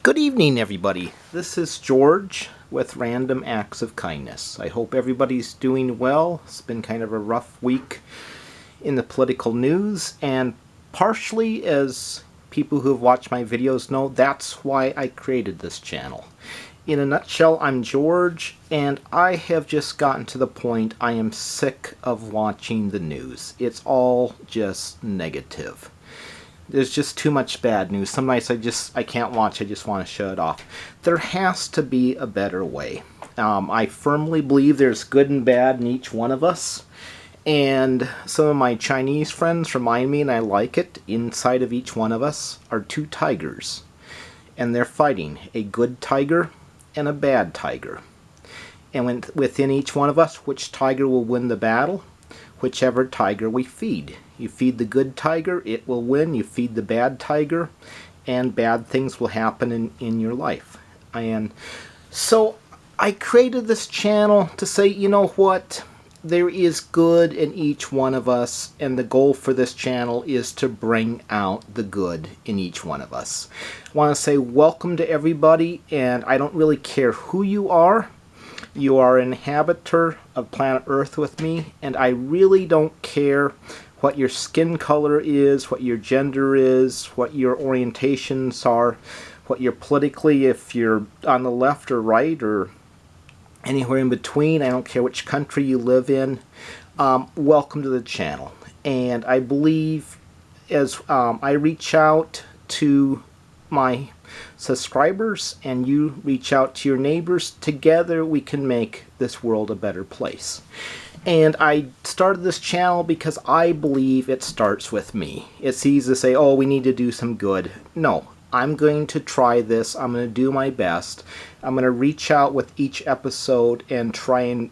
Good evening, everybody. This is George with Random Acts of Kindness. I hope everybody's doing well. It's been kind of a rough week in the political news, and partially, as people who have watched my videos know, that's why I created this channel. In a nutshell, I'm George, and I have just gotten to the point I am sick of watching the news. It's all just negative. There's just too much bad news. Some nights I can't watch. I just want to shut it off. There has to be a better way. I firmly believe there's good and bad in each one of us. And some of my Chinese friends remind me, and I like it, inside of each one of us are two tigers. And they're fighting. A good tiger and a bad tiger. And within each one of us, which tiger will win the battle? Whichever tiger we feed. You feed the good tiger, it will win. You feed the bad tiger, and bad things will happen in your life. And so I created this channel to say, you know what? There is good in each one of us, and the goal for this channel is to bring out the good in each one of us. I want to say welcome to everybody, and I don't really care who you are. You are an inhabitor of planet Earth with me, and I really don't care what your skin color is, what your gender is, what your orientations are, what you're politically, if you're on the left or right or anywhere in between. I don't care which country you live in. Welcome to the channel. And I believe as I reach out to my subscribers and you reach out to your neighbors, together we can make this world a better place. And I started this channel because I believe it starts with me. It's easy to say, oh, we need to do some good. No, I'm going to try this. I'm going to do my best. I'm going to reach out with each episode and try and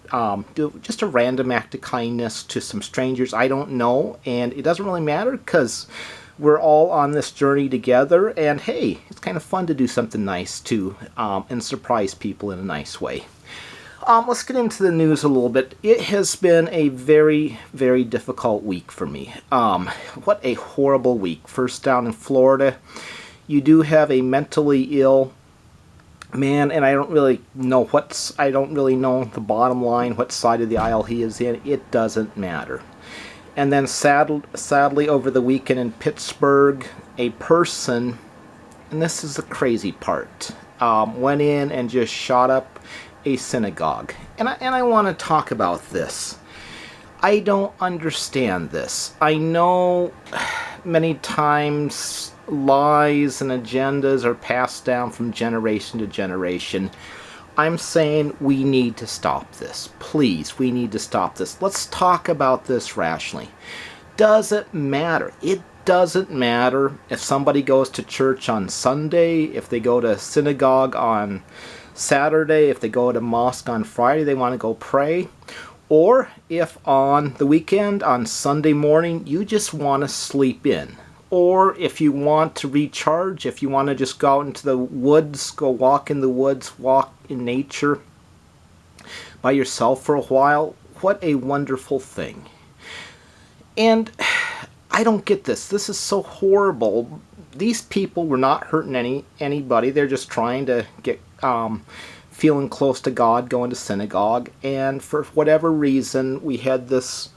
do just a random act of kindness to some strangers I don't know. And it doesn't really matter because we're all on this journey together. And hey, it's kind of fun to do something nice too, and surprise people in a nice way. Let's get into the news a little bit. It has been a very, very difficult week for me. What a horrible week. First, down in Florida, you do have a mentally ill man, and I don't really know the bottom line, what side of the aisle he is in. It doesn't matter. And then sadly, over the weekend in Pittsburgh, a person, and this is the crazy part, went in and just shot up a synagogue. And I want to talk about this. I don't understand this. I know many times lies and agendas are passed down from generation to generation. I'm saying we need to stop this. Please, we need to stop this. Let's talk about this rationally. Does it matter? It doesn't matter if somebody goes to church on Sunday, if they go to synagogue on Saturday, if they go to mosque on Friday, they want to go pray, or if on the weekend, on Sunday morning, you just want to sleep in, or if you want to recharge, if you want to just go out into the woods, go walk in the woods, walk in nature by yourself for a while. What a wonderful thing. And I don't get this. This is so horrible. These people were not hurting anybody. They're just trying to get feeling close to God, going to synagogue. And for whatever reason, we had this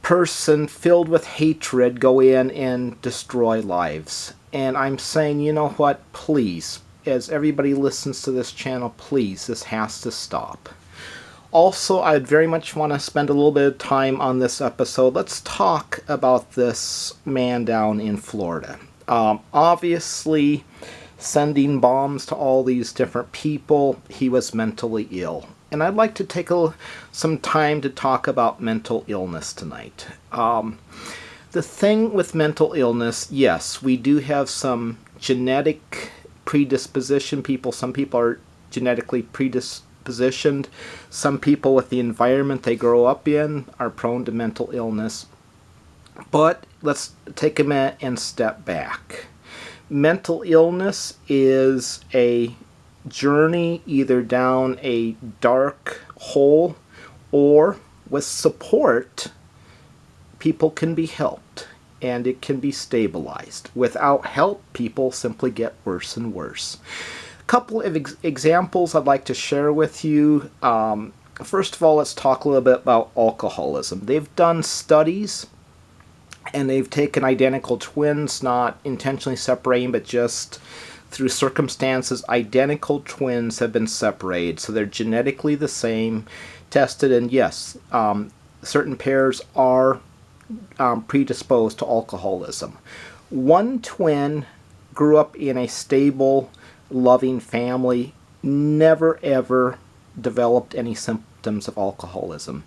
person filled with hatred go in and destroy lives. And I'm saying, you know what? Please, as everybody listens to this channel, please, this has to stop. Also, I'd very much want to spend a little bit of time on this episode. Let's talk about this man down in Florida. Obviously, sending bombs to all these different people, he was mentally ill. And I'd like to take some time to talk about mental illness tonight. The thing with mental illness, yes, we do have some genetic predisposition. Some people are genetically predispositioned. Some people with the environment they grow up in are prone to mental illness. But let's take a minute and step back. Mental illness is a journey either down a dark hole, or with support, people can be helped. and it can be stabilized. Without help, people simply get worse and worse. A couple of examples I'd like to share with you. First of all, let's talk a little bit about alcoholism. They've done studies, and they've taken identical twins, not intentionally separating, but just through circumstances. Identical twins have been separated, so they're genetically the same, tested, and yes, certain pairs are predisposed to alcoholism. One twin grew up in a stable, loving family, never ever developed any symptoms of alcoholism.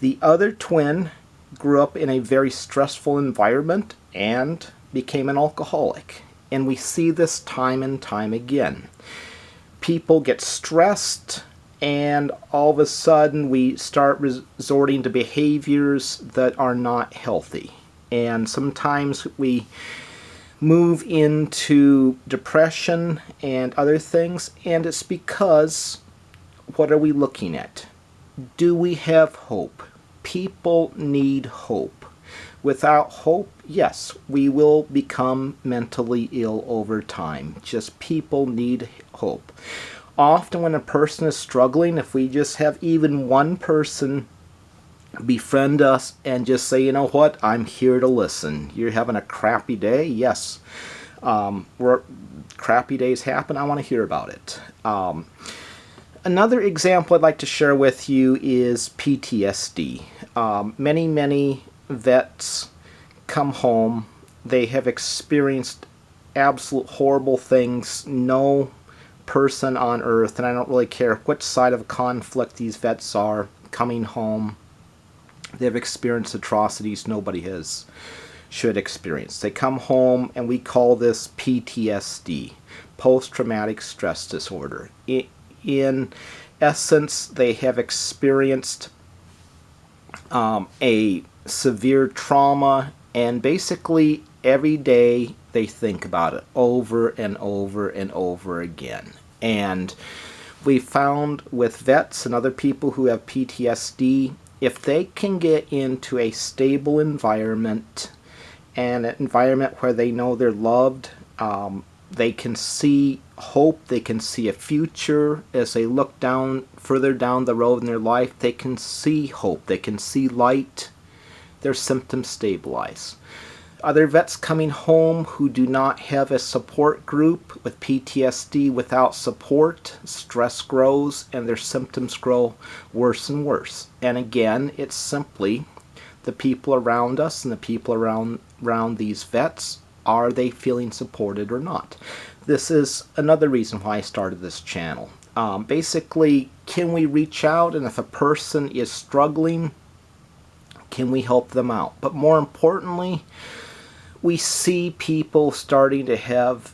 The other twin grew up in a very stressful environment and became an alcoholic. And we see this time and time again. People get stressed, and all of a sudden we start resorting to behaviors that are not healthy. And sometimes we move into depression and other things, and it's because, what are we looking at? Do we have hope? People need hope. Without hope, yes, we will become mentally ill over time. Just people need hope. Often when a person is struggling, if we just have even one person befriend us and just say, you know what, I'm here to listen. You're having a crappy day? Yes. Crappy days happen. I want to hear about it. Another example I'd like to share with you is PTSD. Many vets come home. They have experienced absolute horrible things. No person on earth, and I don't really care which side of conflict these vets are, coming home, they've experienced atrocities nobody should experience. They come home, and we call this PTSD, post-traumatic stress disorder. In essence, they have experienced a severe trauma, and basically every day they think about it over and over and over again. And we found with vets and other people who have PTSD, if they can get into a stable environment, and an environment where they know they're loved, they can see hope, they can see a future. As they look further down the road in their life, they can see hope, they can see light, their symptoms stabilize. Other vets coming home who do not have a support group with PTSD, without support, stress grows and their symptoms grow worse and worse. And again, it's simply the people around us and the people around these vets. Are they feeling supported or not? This is another reason why I started this channel. Basically, can we reach out, and if a person is struggling, can we help them out? But more importantly, we see people starting to have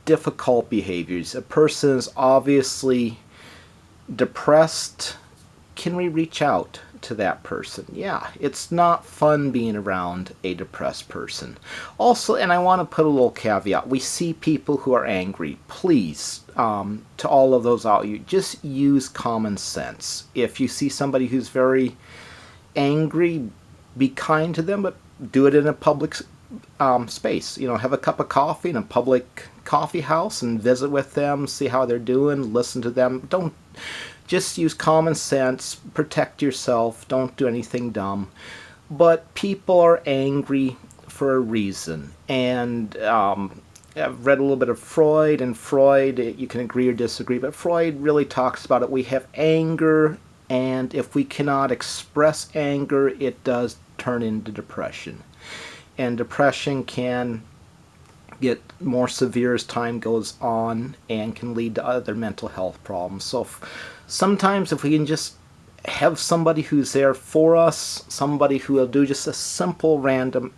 difficult behaviors. A person is obviously depressed. Can we reach out to that person? Yeah, it's not fun being around a depressed person. Also, and I want to put a little caveat, we see people who are angry. Please, to all of those out, you just use common sense. If you see somebody who's very angry, be kind to them, but do it in a public space. You know, have a cup of coffee in a public coffee house and visit with them, see how they're doing, listen to them. Don't just use common sense, protect yourself, don't do anything dumb. But people are angry for a reason. And I've read a little bit of Freud, and Freud, you can agree or disagree, but Freud really talks about it. We have anger, and if we cannot express anger, it does turn into depression. And depression can get more severe as time goes on and can lead to other mental health problems. So sometimes if we can just have somebody who's there for us, somebody who will do just a simple random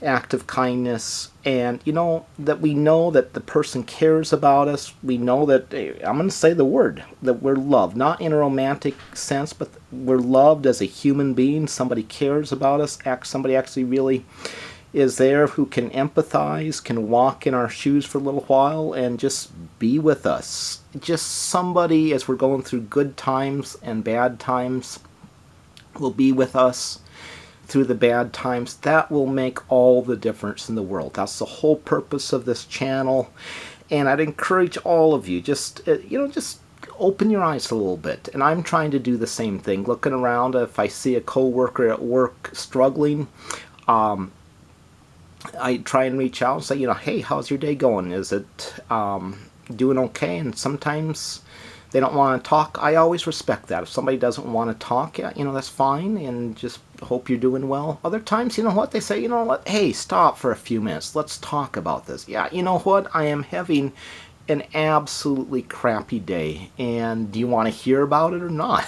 act of kindness, and you know that we know that the person cares about us, we know that, I'm going to say the word, that we're loved, not in a romantic sense, but we're loved as a human being. Somebody cares about us, somebody actually really is there who can empathize, can walk in our shoes for a little while and just be with us. Just somebody, as we're going through good times and bad times, will be with us through the bad times, that will make all the difference in the world. That's the whole purpose of this channel. And I'd encourage all of you, just just open your eyes a little bit. And I'm trying to do the same thing, looking around. If I see a coworker at work struggling, I try and reach out and say, hey, how's your day going? Is it doing okay? And sometimes they don't want to talk. I always respect that. If somebody doesn't want to talk, yeah, that's fine, and just hope you're doing well. Other times, they say, hey, stop for a few minutes. Let's talk about this. Yeah, I am having an absolutely crappy day, and do you want to hear about it or not?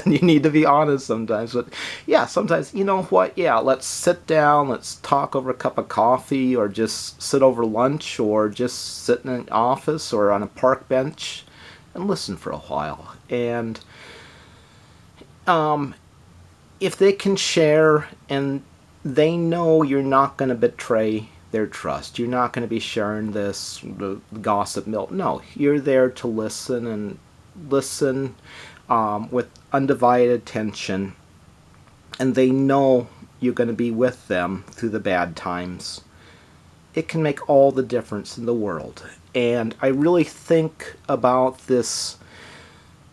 You need to be honest sometimes. But yeah, sometimes, yeah, let's sit down, let's talk over a cup of coffee, or just sit over lunch, or just sit in an office or on a park bench and listen for a while. And if they can share and they know you're not going to betray their trust, you're not going to be sharing the gossip milk. No, you're there to listen, and listen with undivided attention, and they know you're going to be with them through the bad times. It can make all the difference in the world. And I really think about this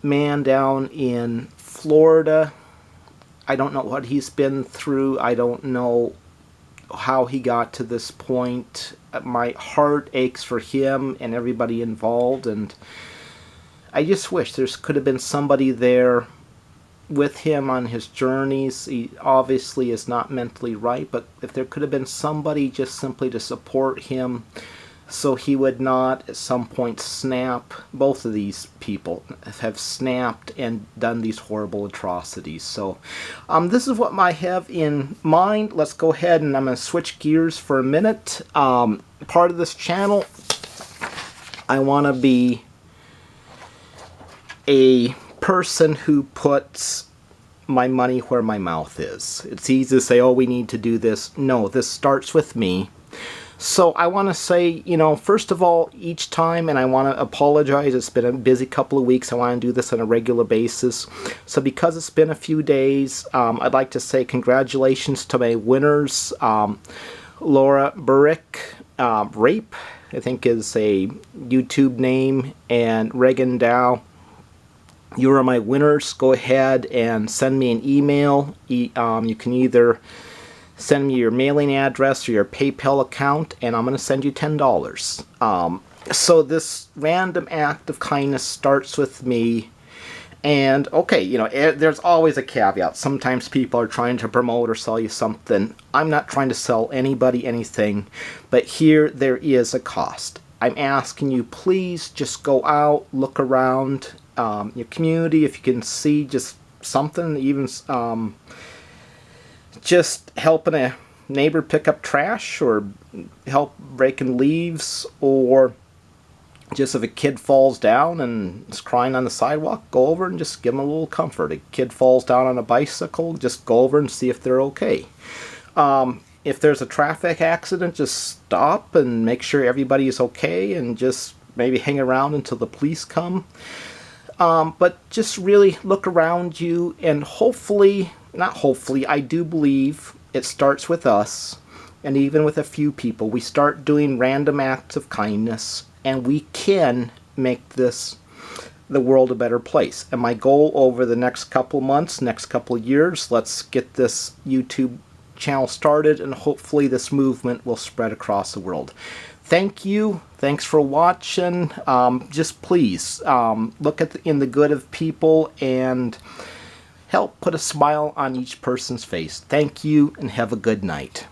man down in Florida. I don't know what he's been through. I don't know how he got to this point. My heart aches for him and everybody involved, and I just wish there could have been somebody there with him on his journeys. He obviously is not mentally right, but if there could have been somebody just simply to support him so he would not at some point snap. Both of these people have snapped and done these horrible atrocities. So this is what I have in mind. Let's go ahead and I'm going to switch gears for a minute. Part of this channel, I want to be a person who puts my money where my mouth is. It's easy to say, oh, we need to do this. No, this starts with me. So I want to say, first of all, each time, and I want to apologize, it's been a busy couple of weeks. I want to do this on a regular basis. So because it's been a few days, I'd like to say congratulations to my winners. Laura Burrick, Rape, I think is a YouTube name, and Reagan Dow. You are my winners. Go ahead and send me an email. You can either send me your mailing address or your PayPal account, and I'm going to send you $10. So this random act of kindness starts with me. And okay, there's always a caveat. Sometimes people are trying to promote or sell you something. I'm not trying to sell anybody anything, but here there is a cost. I'm asking you, please just go out, look around your community. If you can see just something, even just helping a neighbor pick up trash, or help breaking leaves, or just if a kid falls down and is crying on the sidewalk, go over and just give them a little comfort. A kid falls down on a bicycle, just go over and see if they're okay. If there's a traffic accident, just stop and make sure everybody is okay, and just maybe hang around until the police come. But just really look around you, and hopefully, not hopefully, I do believe it starts with us, and even with a few people. We start doing random acts of kindness, and we can make the world a better place. And my goal over the next couple months, next couple years, let's get this YouTube channel started, and hopefully this movement will spread across the world. Thank you. Thanks for watching. Just please look in the good of people and help put a smile on each person's face. Thank you, and have a good night.